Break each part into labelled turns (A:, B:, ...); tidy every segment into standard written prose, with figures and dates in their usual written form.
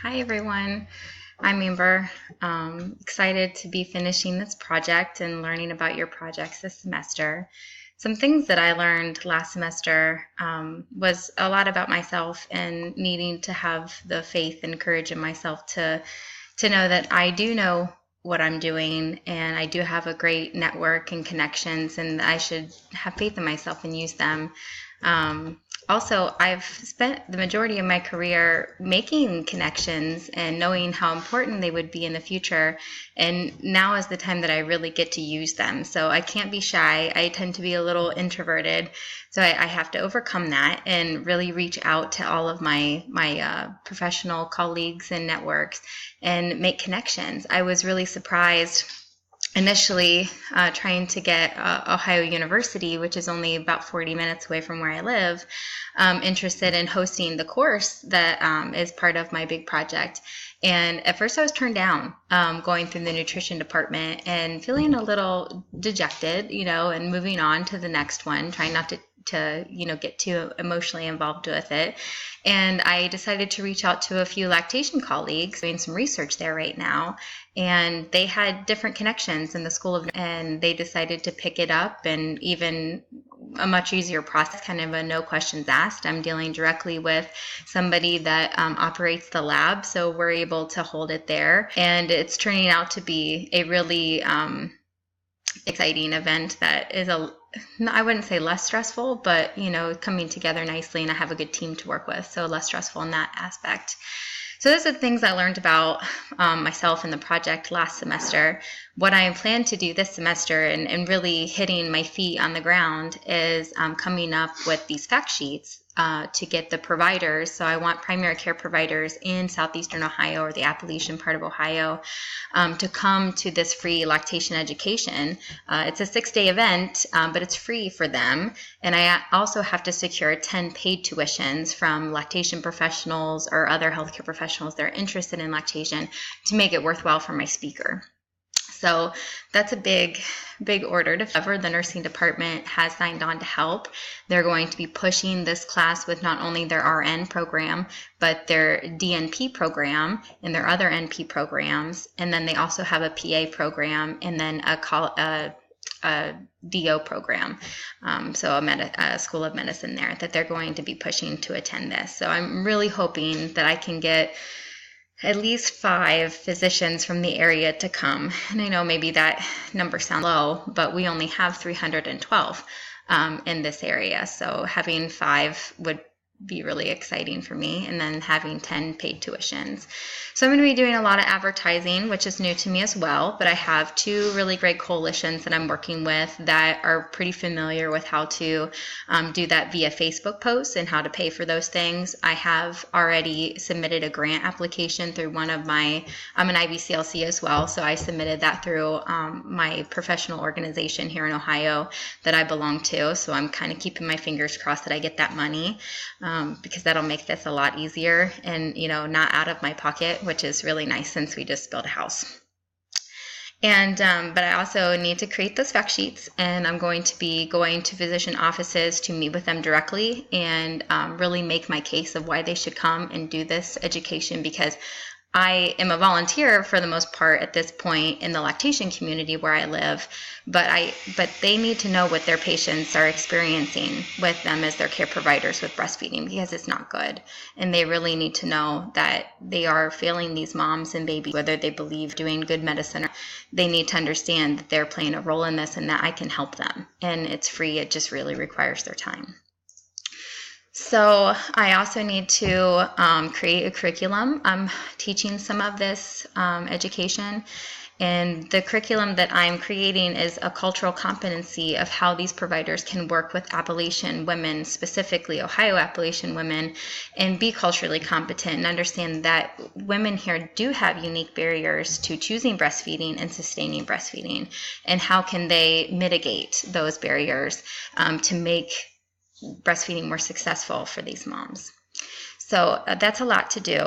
A: Hi everyone, I'm Amber. Excited to be finishing this project and learning about your projects this semester. Some things that I learned last semester was a lot about myself and needing to have the faith and courage in myself to know that I do know what I'm doing and I do have a great network and connections, and I should have faith in myself and use them. Also, I've spent the majority of my career making connections and knowing how important they would be in the future. And now is the time that I really get to use them. So I can't be shy. I tend to be a little introverted. So I have to overcome that and really reach out to all of my professional colleagues and networks and make connections. I was really surprised initially trying to get Ohio University, which is only about 40 minutes away from where I live, interested in hosting the course that is part of my big project. And at first I was turned down going through the nutrition department and feeling a little dejected, and moving on to the next one, trying not to get too emotionally involved with it. And I decided to reach out to a few lactation colleagues doing some research there right now. And they had different connections in the school and they decided to pick it up, and even a much easier process, kind of a no questions asked. I'm dealing directly with somebody that operates the lab, so we're able to hold it there. And it's turning out to be a really exciting event that is I wouldn't say less stressful, but coming together nicely, and I have a good team to work with, so less stressful in that aspect. So those are the things I learned about myself and the project last semester. What I plan to do this semester and really hitting my feet on the ground is coming up with these fact sheets to get the providers. So I want primary care providers in southeastern Ohio or the Appalachian part of Ohio to come to this free lactation education. It's a 6-day event, but it's free for them. And I also have to secure 10 paid tuitions from lactation professionals or other healthcare professionals that are interested in lactation to make it worthwhile for my speaker. So that's a big order to cover. The nursing department has signed on to help. They're going to be pushing this class with not only their RN program, but their DNP program and their other NP programs. And then they also have a PA program and then a DO program, so a school of medicine there that they're going to be pushing to attend this. So I'm really hoping that I can get at least 5 physicians from the area to come. And I know maybe that number sounds low, but we only have 312 in this area. So having 5 would be really exciting for me, and then having 10 paid tuitions. So I'm going to be doing a lot of advertising, which is new to me as well, but I have 2 really great coalitions that I'm working with that are pretty familiar with how to do that via Facebook posts and how to pay for those things. I have already submitted a grant application through I'm an IBCLC as well, so I submitted that through my professional organization here in Ohio that I belong to, so I'm kind of keeping my fingers crossed that I get that money. Because that'll make this a lot easier and, not out of my pocket, which is really nice since we just built a house. And but I also need to create those fact sheets, and I'm going to be going to physician offices to meet with them directly and really make my case of why they should come and do this education, because I am a volunteer for the most part at this point in the lactation community where I live, but they need to know what their patients are experiencing with them as their care providers with breastfeeding, because it's not good. And they really need to know that they are failing these moms and babies, whether they believe doing good medicine, or they need to understand that they're playing a role in this and that I can help them. And it's free. It just really requires their time. So I also need to create a curriculum. I'm teaching some of this education, and the curriculum that I'm creating is a cultural competency of how these providers can work with Appalachian women, specifically Ohio Appalachian women, and be culturally competent and understand that women here do have unique barriers to choosing breastfeeding and sustaining breastfeeding, and how can they mitigate those barriers to make breastfeeding more successful for these moms. So that's a lot to do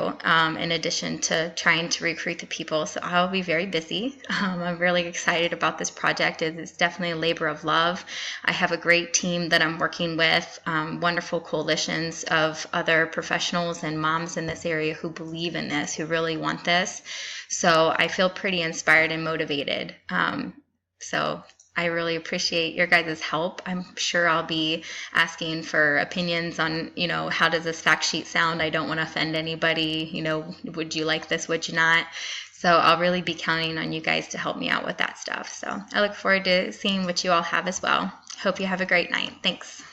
A: in addition to trying to recruit the people. So I'll be very busy. I'm really excited about this project. It's definitely a labor of love. I have a great team that I'm working with, wonderful coalitions of other professionals and moms in this area who believe in this, who really want this. So I feel pretty inspired and motivated. So I really appreciate your guys' help. I'm sure I'll be asking for opinions on, how does this fact sheet sound? I don't want to offend anybody. Would you like this? Would you not? So I'll really be counting on you guys to help me out with that stuff. So I look forward to seeing what you all have as well. Hope you have a great night. Thanks.